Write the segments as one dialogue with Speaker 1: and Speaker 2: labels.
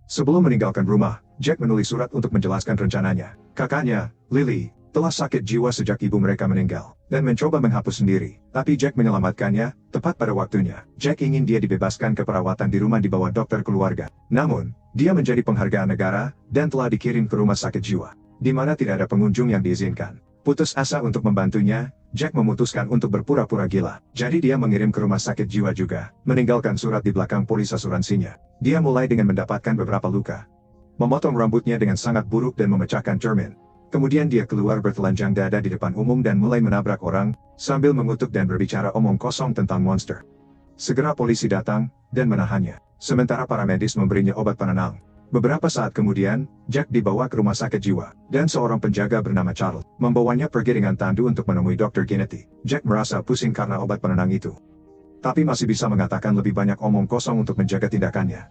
Speaker 1: Sebelum meninggalkan rumah, Jack menulis surat untuk menjelaskan rencananya. Kakaknya, Lily, telah sakit jiwa sejak ibu mereka meninggal, dan mencoba menghapus sendiri. Tapi Jack menyelamatkannya, tepat pada waktunya. Jack ingin dia dibebaskan ke perawatan di rumah di bawah dokter keluarga. Namun, dia menjadi penghargaan negara, dan telah dikirim ke rumah sakit jiwa, di mana tidak ada pengunjung yang diizinkan. Putus asa untuk membantunya, Jack memutuskan untuk berpura-pura gila. Jadi dia mengirim ke rumah sakit jiwa juga, meninggalkan surat di belakang polis asuransinya. Dia mulai dengan mendapatkan beberapa luka, memotong rambutnya dengan sangat buruk dan memecahkan cermin. Kemudian dia keluar bertelanjang dada di depan umum dan mulai menabrak orang, sambil mengutuk dan berbicara omong kosong tentang monster. Segera polisi datang, dan menahannya. Sementara para medis memberinya obat penenang. Beberapa saat kemudian, Jack dibawa ke rumah sakit jiwa, dan seorang penjaga bernama Charles membawanya pergi dengan tandu untuk menemui Dr. Genetti. Jack merasa pusing karena obat penenang itu, tapi masih bisa mengatakan lebih banyak omong kosong untuk menjaga tindakannya.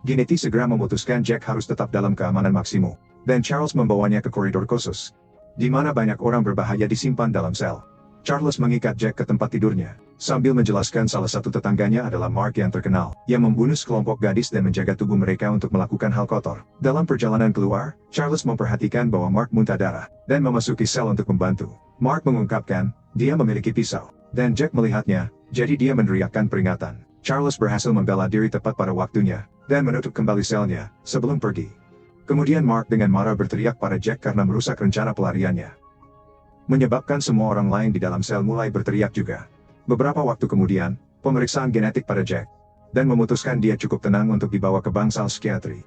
Speaker 1: Genetti segera memutuskan Jack harus tetap dalam keamanan maksimum, dan Charles membawanya ke koridor khusus, di mana banyak orang berbahaya disimpan dalam sel. Charles mengikat Jack ke tempat tidurnya, sambil menjelaskan salah satu tetangganya adalah Mark yang terkenal, yang membunuh sekelompok gadis dan menjaga tubuh mereka untuk melakukan hal kotor. Dalam perjalanan keluar, Charles memperhatikan bahwa Mark muntah darah, dan memasuki sel untuk membantu. Mark mengungkapkan, dia memiliki pisau, dan Jack melihatnya, jadi dia meneriakkan peringatan. Charles berhasil membela diri tepat pada waktunya, dan menutup kembali selnya, sebelum pergi. Kemudian Mark dengan marah berteriak pada Jack karena merusak rencana pelariannya, menyebabkan semua orang lain di dalam sel mulai berteriak juga. Beberapa waktu kemudian, pemeriksaan genetik pada Jack, dan memutuskan dia cukup tenang untuk dibawa ke bangsal psikiatri.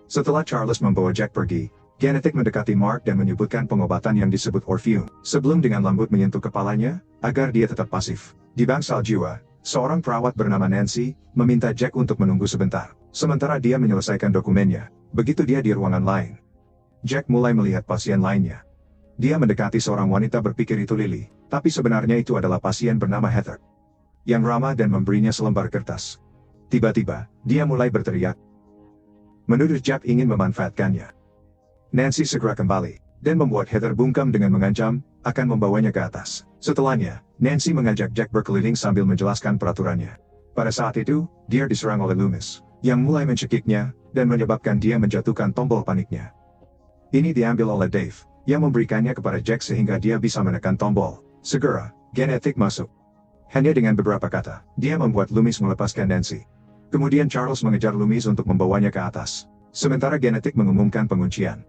Speaker 1: Setelah Charles membawa Jack pergi, genetik mendekati Mark dan menyebutkan pengobatan yang disebut Orpheum, sebelum dengan lembut menyentuh kepalanya, agar dia tetap pasif. Di bangsal jiwa, seorang perawat bernama Nancy, meminta Jack untuk menunggu sebentar, sementara dia menyelesaikan dokumennya. Begitu dia di ruangan lain, Jack mulai melihat pasien lainnya. Dia mendekati seorang wanita berpikir itu Lily, tapi sebenarnya itu adalah pasien bernama Heather, yang ramah dan memberinya selembar kertas. Tiba-tiba, dia mulai berteriak, menuduh Jack ingin memanfaatkannya. Nancy segera kembali, dan membuat Heather bungkam dengan mengancam, akan membawanya ke atas. Setelahnya, Nancy mengajak Jack berkeliling sambil menjelaskan peraturannya. Pada saat itu, dia diserang oleh Loomis, yang mulai mencekiknya, dan menyebabkan dia menjatuhkan tombol paniknya. Ini diambil oleh Dave, yang memberikannya kepada Jack sehingga dia bisa menekan tombol. Segera, genetik masuk. Hanya dengan beberapa kata, dia membuat Loomis melepaskan Nancy. Kemudian Charles mengejar Loomis untuk membawanya ke atas, sementara genetik mengumumkan penguncian.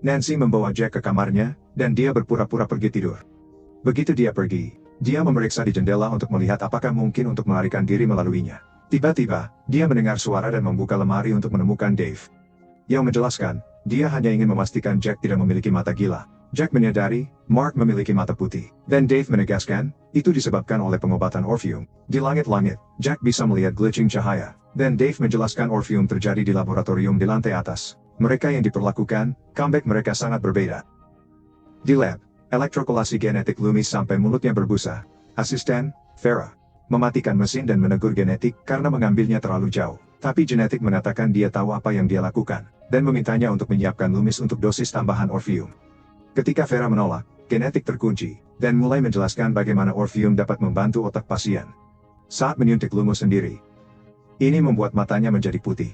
Speaker 1: Nancy membawa Jack ke kamarnya, dan dia berpura-pura pergi tidur. Begitu dia pergi, dia memeriksa di jendela untuk melihat apakah mungkin untuk melarikan diri melaluinya. Tiba-tiba, dia mendengar suara dan membuka lemari untuk menemukan Dave, yang menjelaskan, dia hanya ingin memastikan Jack tidak memiliki mata gila. Jack menyadari, Mark memiliki mata putih, dan Dave menegaskan, itu disebabkan oleh pengobatan Orpheum. Di langit-langit, Jack bisa melihat glitching cahaya, dan Dave menjelaskan Orpheum terjadi di laboratorium di lantai atas. Mereka yang diperlakukan, comeback mereka sangat berbeda. Di lab, elektrokulasi genetik Loomis sampai mulutnya berbusa. Asisten, Farah, mematikan mesin dan menegur genetik karena mengambilnya terlalu jauh. Tapi genetik mengatakan dia tahu apa yang dia lakukan, dan memintanya untuk menyiapkan Loomis untuk dosis tambahan Orpheum. Ketika Farah menolak, genetik terkunci, dan mulai menjelaskan bagaimana Orpheum dapat membantu otak pasien. Saat menyuntik Loomis sendiri, ini membuat matanya menjadi putih.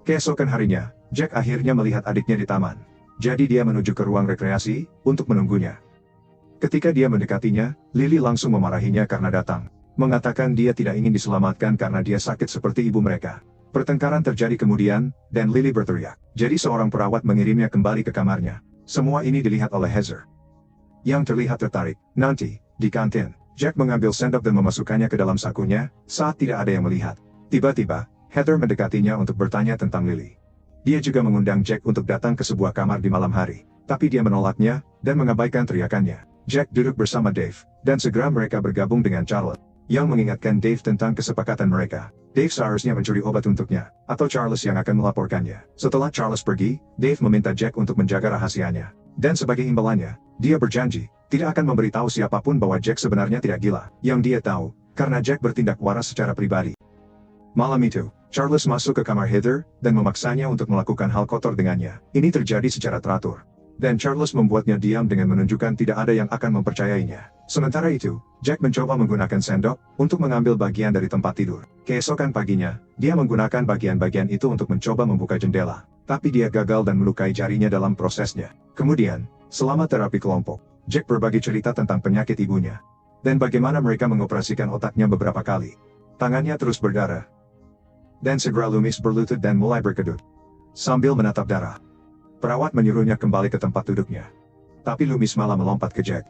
Speaker 1: Keesokan harinya, Jack akhirnya melihat adiknya di taman. Jadi dia menuju ke ruang rekreasi, untuk menunggunya. Ketika dia mendekatinya, Lily langsung memarahinya karena datang, mengatakan dia tidak ingin diselamatkan karena dia sakit seperti ibu mereka. Pertengkaran terjadi kemudian, dan Lily berteriak. Jadi seorang perawat mengirimnya kembali ke kamarnya. Semua ini dilihat oleh Heather, yang terlihat tertarik. Nanti, di kantin, Jack mengambil sendok dan memasukkannya ke dalam sakunya, saat tidak ada yang melihat. Tiba-tiba, Heather mendekatinya untuk bertanya tentang Lily. Dia juga mengundang Jack untuk datang ke sebuah kamar di malam hari, tapi dia menolaknya, dan mengabaikan teriakannya. Jack duduk bersama Dave, dan segera mereka bergabung dengan Charlotte, yang mengingatkan Dave tentang kesepakatan mereka. Dave seharusnya mencuri obat untuknya, atau Charles yang akan melaporkannya. Setelah Charles pergi, Dave meminta Jack untuk menjaga rahasianya. Dan sebagai imbalannya, dia berjanji, tidak akan memberitahu siapapun bahwa Jack sebenarnya tidak gila. Yang dia tahu, karena Jack bertindak waras secara pribadi. Malam itu, Charles masuk ke kamar Heather, dan memaksanya untuk melakukan hal kotor dengannya. Ini terjadi secara teratur. Dan Charles membuatnya diam dengan menunjukkan tidak ada yang akan mempercayainya. Sementara itu, Jack mencoba menggunakan sendok untuk mengambil bagian dari tempat tidur. Keesokan paginya, dia menggunakan bagian-bagian itu untuk mencoba membuka jendela. Tapi dia gagal dan melukai jarinya dalam prosesnya. Kemudian, selama terapi kelompok, Jack berbagi cerita tentang penyakit ibunya. Dan bagaimana mereka mengoperasikan otaknya beberapa kali. Tangannya terus berdarah. Dan segera Loomis berlutut dan mulai berkedut. Sambil menatap darah. Perawat menyuruhnya kembali ke tempat duduknya. Tapi Loomis malah melompat ke Jack.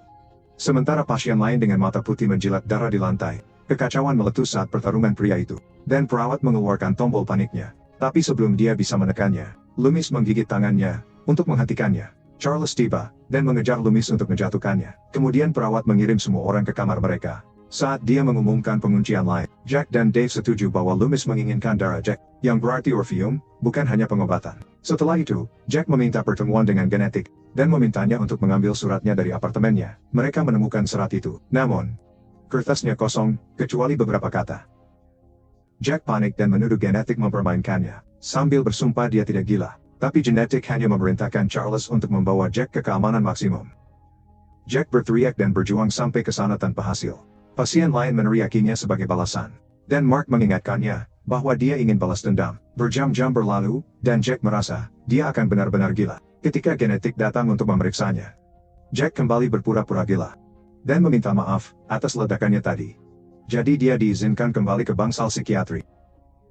Speaker 1: Sementara pasien lain dengan mata putih menjilat darah di lantai. Kekacauan meletus saat pertarungan pria itu. Dan perawat mengeluarkan tombol paniknya. Tapi sebelum dia bisa menekannya, Loomis menggigit tangannya untuk menghentikannya. Charles tiba dan mengejar Loomis untuk menjatuhkannya. Kemudian perawat mengirim semua orang ke kamar mereka. Saat dia mengumumkan penguncian lain, Jack dan Dave setuju bahwa Loomis menginginkan darah Jack, yang berarti orfium, bukan hanya pengobatan. Setelah itu, Jack meminta pertemuan dengan genetik, dan memintanya untuk mengambil suratnya dari apartemennya. Mereka menemukan surat itu. Namun, kertasnya kosong, kecuali beberapa kata. Jack panik dan menuduh genetik mempermainkannya, sambil bersumpah dia tidak gila. Tapi genetik hanya memerintahkan Charles untuk membawa Jack ke keamanan maksimum. Jack berteriak dan berjuang sampai ke sana tanpa hasil. Pasien lain meneriakinya sebagai balasan. Dan Mark mengingatkannya, bahwa dia ingin balas dendam. Berjam-jam berlalu, dan Jack merasa, dia akan benar-benar gila. Ketika genetik datang untuk memeriksanya. Jack kembali berpura-pura gila. Dan meminta maaf, atas ledakannya tadi. Jadi dia diizinkan kembali ke bangsal psikiatri.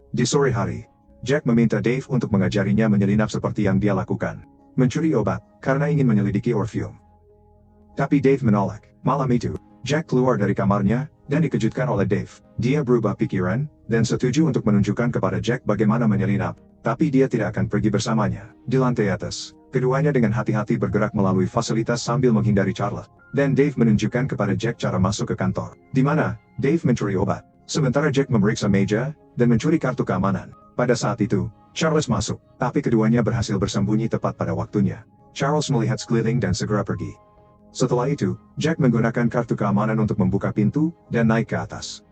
Speaker 1: Di sore hari, Jack meminta Dave untuk mengajarinya menyelinap seperti yang dia lakukan. Mencuri obat, karena ingin menyelidiki orfium. Tapi Dave menolak. Malam itu, Jack keluar dari kamarnya, dan dikejutkan oleh Dave. Dia berubah pikiran, dan setuju untuk menunjukkan kepada Jack bagaimana menyelinap. Tapi dia tidak akan pergi bersamanya. Di lantai atas, keduanya dengan hati-hati bergerak melalui fasilitas sambil menghindari Charles. Dan Dave menunjukkan kepada Jack cara masuk ke kantor. Di mana, Dave mencuri obat. Sementara Jack memeriksa meja, dan mencuri kartu keamanan. Pada saat itu, Charles masuk, tapi keduanya berhasil bersembunyi tepat pada waktunya. Charles melihat sekeliling dan segera pergi. Setelah itu, Jack menggunakan kartu keamanan untuk membuka pintu, dan naik ke atas.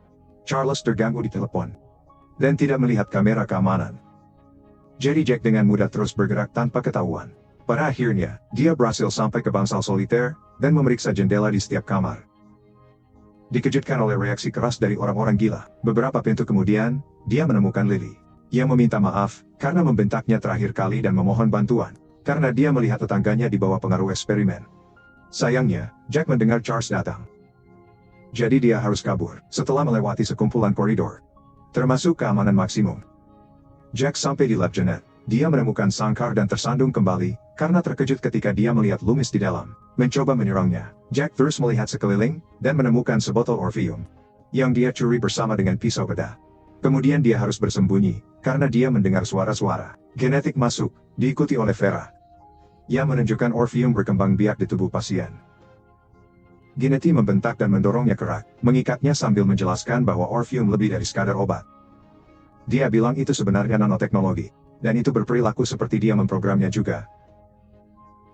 Speaker 1: Charles terganggu di telepon. Dan tidak melihat kamera keamanan. Jadi Jack dengan mudah terus bergerak tanpa ketahuan. Pada akhirnya, dia berhasil sampai ke bangsal soliter, dan memeriksa jendela di setiap kamar. Dikejutkan oleh reaksi keras dari orang-orang gila. Beberapa pintu kemudian, dia menemukan Lily. Ia meminta maaf, karena membentaknya terakhir kali dan memohon bantuan. Karena dia melihat tetangganya di bawah pengaruh eksperimen. Sayangnya, Jack mendengar Charles datang. Jadi dia harus kabur, setelah melewati sekumpulan koridor. Termasuk keamanan maksimum. Jack sampai di lab Janet. Dia menemukan sangkar dan tersandung kembali, karena terkejut ketika dia melihat Loomis di dalam. Mencoba menyerangnya, Jack terus melihat sekeliling, dan menemukan sebotol orfium. Yang dia curi bersama dengan pisau bedah. Kemudian dia harus bersembunyi, karena dia mendengar suara-suara. Genetik masuk, diikuti oleh Vera. Ia menunjukkan orfium berkembang biak di tubuh pasien. Genetik membentak dan mendorongnya ke rak, mengikatnya sambil menjelaskan bahwa orfium lebih dari sekadar obat. Dia bilang itu sebenarnya nanoteknologi, dan itu berperilaku seperti dia memprogramnya juga.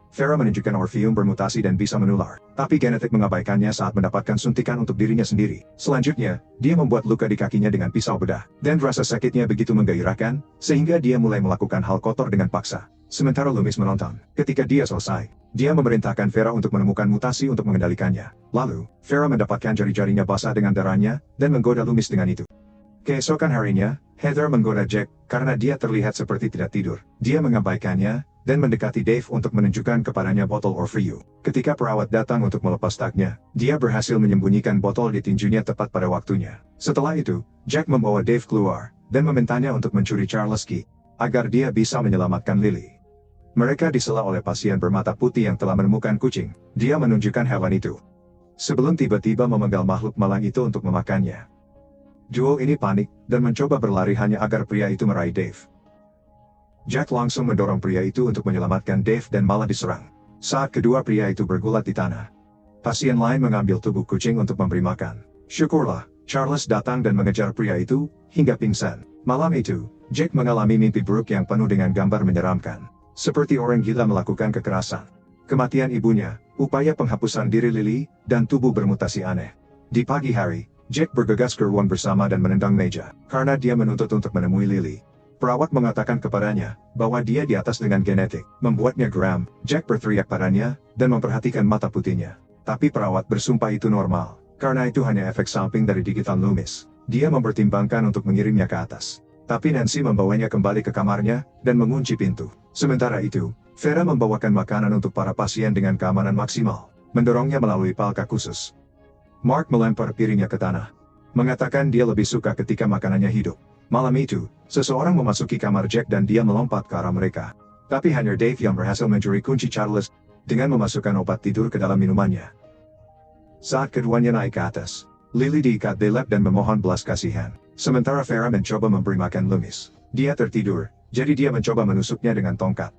Speaker 1: Vera menunjukkan orfium bermutasi dan bisa menular, tapi genetik mengabaikannya saat mendapatkan suntikan untuk dirinya sendiri. Selanjutnya, dia membuat luka di kakinya dengan pisau bedah, dan rasa sakitnya begitu menggairahkan, sehingga dia mulai melakukan hal kotor dengan paksa. Sementara Loomis menonton. Ketika dia selesai, dia memerintahkan Vera untuk menemukan mutasi untuk mengendalikannya. Lalu, Vera mendapatkan jari-jarinya basah dengan darahnya, dan menggoda Loomis dengan itu. Keesokan harinya, Heather menggoda Jack, karena dia terlihat seperti tidak tidur. Dia mengabaikannya, dan mendekati Dave untuk menunjukkan kepadanya botol orfium. Ketika perawat datang untuk melepas taknya, dia berhasil menyembunyikan botol di tinjunya tepat pada waktunya. Setelah itu, Jack membawa Dave keluar, dan memintanya untuk mencuri Charles Key, agar dia bisa menyelamatkan Lily. Mereka disela oleh pasien bermata putih yang telah menemukan kucing. Dia menunjukkan hewan itu. Sebelum tiba-tiba memenggal makhluk malang itu untuk memakannya. Duo ini panik, dan mencoba berlari hanya agar pria itu meraih Dave. Jack langsung mendorong pria itu untuk menyelamatkan Dave dan malah diserang. Saat kedua pria itu bergulat di tanah, pasien lain mengambil tubuh kucing untuk memberi makan. Syukurlah, Charles datang dan mengejar pria itu, hingga pingsan. Malam itu, Jack mengalami mimpi buruk yang penuh dengan gambar menyeramkan. Seperti orang gila melakukan kekerasan. Kematian ibunya, upaya penghapusan diri Lily, dan tubuh bermutasi aneh. Di pagi hari, Jack bergegas ke ruang bersama dan menendang meja, karena dia menuntut untuk menemui Lily. Perawat mengatakan kepadanya bahwa dia di atas dengan genetik, membuatnya geram. Jack berteriak padanya dan memperhatikan mata putihnya. Tapi perawat bersumpah itu normal, karena itu hanya efek samping dari gigitan Loomis. Dia mempertimbangkan untuk mengirimnya ke atas. Tapi Nancy membawanya kembali ke kamarnya dan mengunci pintu. Sementara itu, Vera membawakan makanan untuk para pasien dengan keamanan maksimal, mendorongnya melalui palka khusus. Mark melempar piringnya ke tanah, mengatakan dia lebih suka ketika makanannya hidup. Malam itu, seseorang memasuki kamar Jack dan dia melompat ke arah mereka. Tapi hanya Dave yang berhasil mencuri kunci Charles dengan memasukkan obat tidur ke dalam minumannya. Saat keduanya naik ke atas, Lily diikat di lab dan memohon belas kasihan. Sementara Vera mencoba memberi makan Loomis. Dia tertidur, jadi dia mencoba menusuknya dengan tongkat,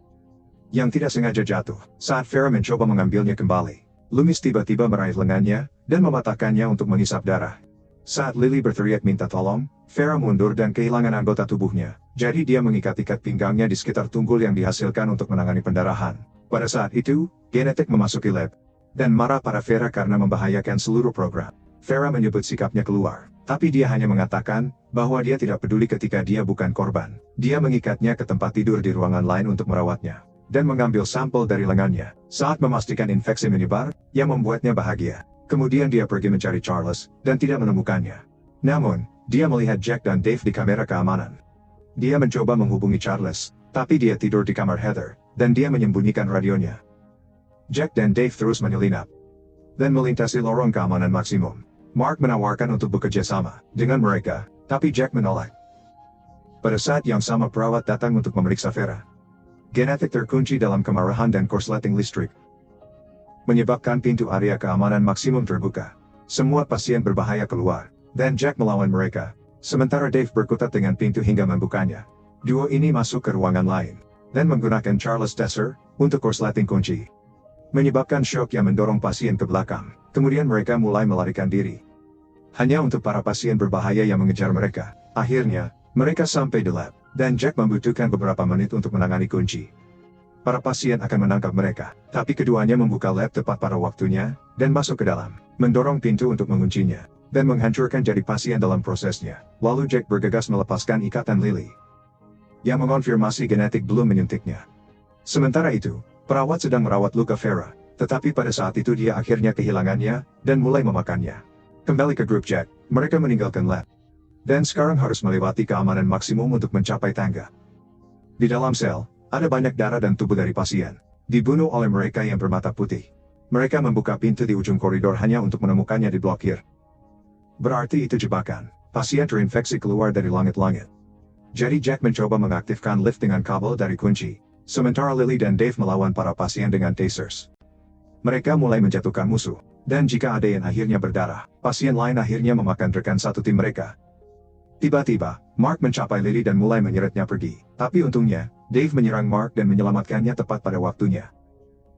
Speaker 1: yang tidak sengaja jatuh. Saat Vera mencoba mengambilnya kembali, Loomis tiba-tiba meraih lengannya dan mematahkannya untuk menghisap darah. Saat Lily berteriak minta tolong, Vera mundur dan kehilangan anggota tubuhnya. Jadi dia mengikat-ikat pinggangnya di sekitar tunggul yang dihasilkan untuk menangani pendarahan. Pada saat itu, genetik memasuki lab dan marah pada Vera karena membahayakan seluruh program. Vera menyebut sikapnya keluar, tapi dia hanya mengatakan bahwa dia tidak peduli ketika dia bukan korban. Dia mengikatnya ke tempat tidur di ruangan lain untuk merawatnya dan mengambil sampel dari lengannya. Saat memastikan infeksi menyebar, yang membuatnya bahagia. Kemudian dia pergi mencari Charles dan tidak menemukannya. Namun, dia melihat Jack dan Dave di kamera keamanan. Dia mencoba menghubungi Charles, tapi dia tidur di kamar Heather, dan dia menyembunyikan radionya. Jack dan Dave terus menyelinap dan melintasi lorong keamanan maksimum. Mark menawarkan untuk bekerja sama dengan mereka, tapi Jack menolak. Pada saat yang sama perawat datang untuk memeriksa Vera. Genetik terkunci dalam kemarahan dan korsleting listrik, menyebabkan pintu area keamanan maksimum terbuka. Semua pasien berbahaya keluar, dan Jack melawan mereka. Sementara Dave berkutat dengan pintu hingga membukanya. Duo ini masuk ke ruangan lain, dan menggunakan Charles Tesser untuk korsleting kunci, menyebabkan shock yang mendorong pasien ke belakang. Kemudian mereka mulai melarikan diri. Hanya untuk para pasien berbahaya yang mengejar mereka. Akhirnya, mereka sampai di lab, dan Jack membutuhkan beberapa menit untuk menangani kunci. Para pasien akan menangkap mereka, tapi keduanya membuka lab tepat pada waktunya, dan masuk ke dalam, mendorong pintu untuk menguncinya, dan menghancurkan jari pasien dalam prosesnya. Lalu Jack bergegas melepaskan ikatan Lily, yang mengonfirmasi genetik belum menyuntiknya. Sementara itu, perawat sedang merawat luka Vera, tetapi pada saat itu dia akhirnya kehilangannya, dan mulai memakannya. Kembali ke grup Jack, mereka meninggalkan lab, dan sekarang harus melewati keamanan maksimum untuk mencapai tangga. Di dalam sel, ada banyak darah dan tubuh dari pasien, dibunuh oleh mereka yang bermata putih. Mereka membuka pintu di ujung koridor hanya untuk menemukannya diblokir. Berarti itu jebakan. Pasien terinfeksi keluar dari langit-langit. Jadi Jack mencoba mengaktifkan lift dengan kabel dari kunci, sementara Lily dan Dave melawan para pasien dengan tasers. Mereka mulai menjatuhkan musuh, dan jika ada yang akhirnya berdarah, pasien lain akhirnya memakan rekan satu tim mereka. Tiba-tiba, Mark mencapai Lily dan mulai menyeretnya pergi. Tapi untungnya, Dave menyerang Mark dan menyelamatkannya tepat pada waktunya.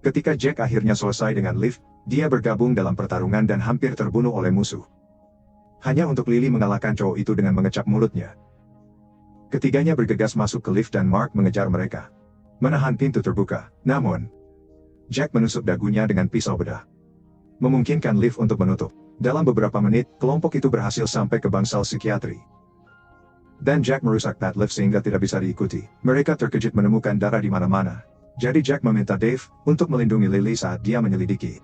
Speaker 1: Ketika Jack akhirnya selesai dengan lift, dia bergabung dalam pertarungan dan hampir terbunuh oleh musuh. Hanya untuk Lily mengalahkan cowok itu dengan mengecap mulutnya. Ketiganya bergegas masuk ke lift dan Mark mengejar mereka, menahan pintu terbuka. Namun, Jack menusuk dagunya dengan pisau bedah, memungkinkan lift untuk menutup. Dalam beberapa menit, kelompok itu berhasil sampai ke bangsal psikiatri. Dan Jack merusak that lift sehingga tidak bisa diikuti. Mereka terkejut menemukan darah di mana-mana. Jadi Jack meminta Dave untuk melindungi Lily saat dia menyelidiki.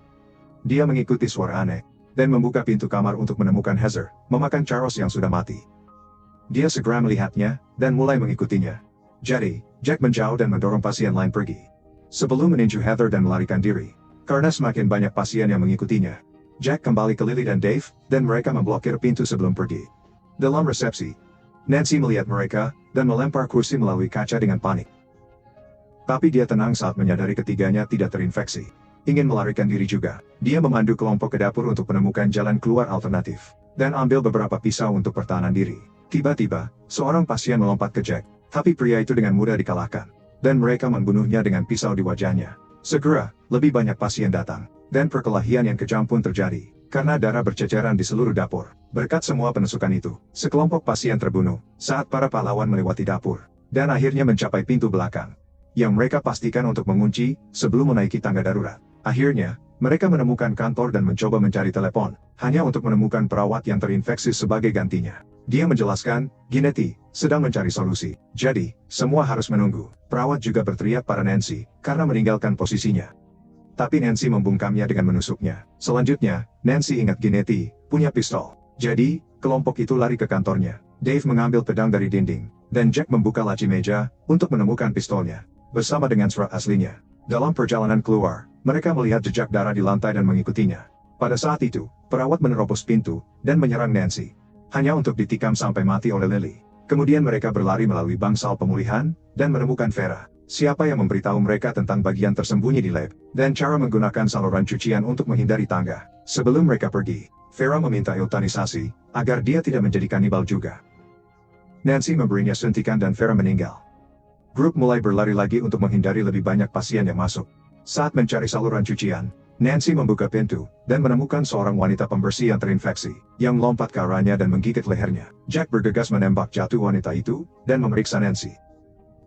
Speaker 1: Dia mengikuti suara aneh, dan membuka pintu kamar untuk menemukan Heather, memakan Charles yang sudah mati. Dia segera melihatnya, dan mulai mengikutinya. Jadi, Jack menjauh dan mendorong pasien lain pergi, sebelum meninju Heather dan melarikan diri. Karena semakin banyak pasien yang mengikutinya, Jack kembali ke Lily dan Dave, dan mereka memblokir pintu sebelum pergi. Dalam resepsi, Nancy melihat mereka, dan melempar kursi melalui kaca dengan panik. Tapi dia tenang saat menyadari ketiganya tidak terinfeksi. Ingin melarikan diri juga. Dia memandu kelompok ke dapur untuk menemukan jalan keluar alternatif, dan ambil beberapa pisau untuk pertahanan diri. Tiba-tiba, seorang pasien melompat ke Jack, tapi pria itu dengan mudah dikalahkan, dan mereka membunuhnya dengan pisau di wajahnya. Segera, lebih banyak pasien datang, dan perkelahian yang kejam pun terjadi, karena darah berceceran di seluruh dapur. Berkat semua penusukan itu, sekelompok pasien terbunuh, saat para pahlawan melewati dapur, dan akhirnya mencapai pintu belakang, yang mereka pastikan untuk mengunci, sebelum menaiki tangga darurat. Akhirnya, mereka menemukan kantor dan mencoba mencari telepon, hanya untuk menemukan perawat yang terinfeksi sebagai gantinya. Dia menjelaskan, Ginetti sedang mencari solusi. Jadi, semua harus menunggu. Perawat juga berteriak pada Nancy, karena meninggalkan posisinya. Tapi Nancy membungkamnya dengan menusuknya. Selanjutnya, Nancy ingat Ginetti punya pistol. Jadi, kelompok itu lari ke kantornya. Dave mengambil pedang dari dinding, dan Jack membuka laci meja untuk menemukan pistolnya, bersama dengan surat aslinya. Dalam perjalanan keluar, mereka melihat jejak darah di lantai dan mengikutinya. Pada saat itu, perawat menerobos pintu dan menyerang Nancy, hanya untuk ditikam sampai mati oleh Lily. Kemudian mereka berlari melalui bangsal pemulihan, dan menemukan Vera. Siapa yang memberitahu mereka tentang bagian tersembunyi di lab, dan cara menggunakan saluran cucian untuk menghindari tangga. Sebelum mereka pergi, Vera meminta eutanisasi, agar dia tidak menjadi kanibal juga. Nancy memberinya suntikan dan Vera meninggal. Grup mulai berlari lagi untuk menghindari lebih banyak pasien yang masuk. Saat mencari saluran cucian, Nancy membuka pintu, dan menemukan seorang wanita pembersih yang terinfeksi, yang melompat ke arahnya dan menggigit lehernya. Jack bergegas menembak jatuh wanita itu, dan memeriksa Nancy,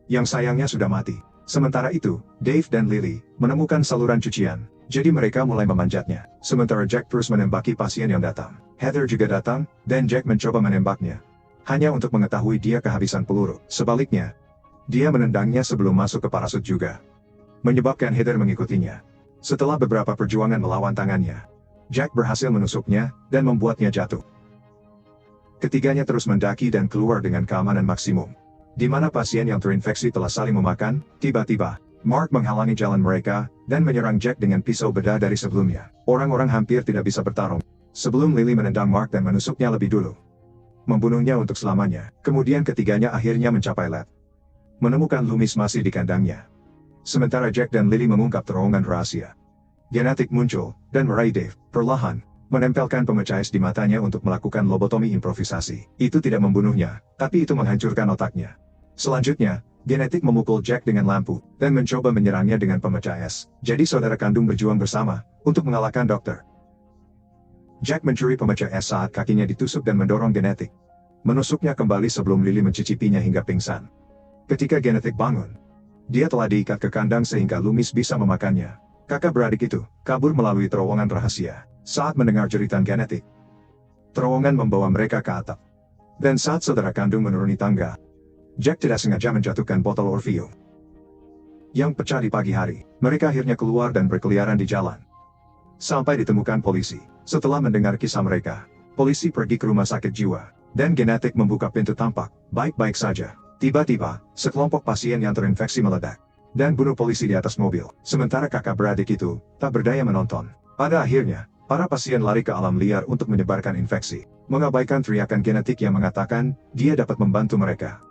Speaker 1: yang sayangnya sudah mati. Sementara itu, Dave dan Lily menemukan saluran cucian, jadi mereka mulai memanjatnya. Sementara Jack terus menembaki pasien yang datang. Heather juga datang, dan Jack mencoba menembaknya, hanya untuk mengetahui dia kehabisan peluru. Sebaliknya, dia menendangnya sebelum masuk ke parasut juga, menyebabkan Heather mengikutinya. Setelah beberapa perjuangan melawan tangannya, Jack berhasil menusuknya, dan membuatnya jatuh. Ketiganya terus mendaki dan keluar dengan keamanan maksimum. Di mana pasien yang terinfeksi telah saling memakan, tiba-tiba, Mark menghalangi jalan mereka, dan menyerang Jack dengan pisau bedah dari sebelumnya. Orang-orang hampir tidak bisa bertarung, sebelum Lily menendang Mark dan menusuknya lebih dulu, membunuhnya untuk selamanya. Kemudian ketiganya akhirnya mencapai lab, menemukan Loomis masih di kandangnya. Sementara Jack dan Lily mengungkap terowongan rahasia. Genetik muncul, dan meraih Dave, perlahan, menempelkan pemecah es di matanya untuk melakukan lobotomi improvisasi. Itu tidak membunuhnya, tapi itu menghancurkan otaknya. Selanjutnya, Genetik memukul Jack dengan lampu, dan mencoba menyerangnya dengan pemecah es. Jadi saudara kandung berjuang bersama, untuk mengalahkan dokter. Jack mencuri pemecah es saat kakinya ditusuk dan mendorong Genetik, menusuknya kembali sebelum Lily mencicipinya hingga pingsan. Ketika Genetik bangun, dia telah diikat ke kandang sehingga Loomis bisa memakannya. Kakak beradik itu kabur melalui terowongan rahasia. Saat mendengar jeritan Genetik, terowongan membawa mereka ke atap. Dan saat saudara kandung menuruni tangga, Jack tidak sengaja menjatuhkan botol Orvio yang pecah di pagi hari. Mereka akhirnya keluar dan berkeliaran di jalan, sampai ditemukan polisi. Setelah mendengar kisah mereka, polisi pergi ke rumah sakit jiwa, dan Genetik membuka pintu tampak baik-baik saja. Tiba-tiba, sekelompok pasien yang terinfeksi meledak, dan bunuh polisi di atas mobil. Sementara kakak beradik itu tak berdaya menonton. Pada akhirnya, para pasien lari ke alam liar untuk menyebarkan infeksi, mengabaikan teriakan Genetik yang mengatakan dia dapat membantu mereka.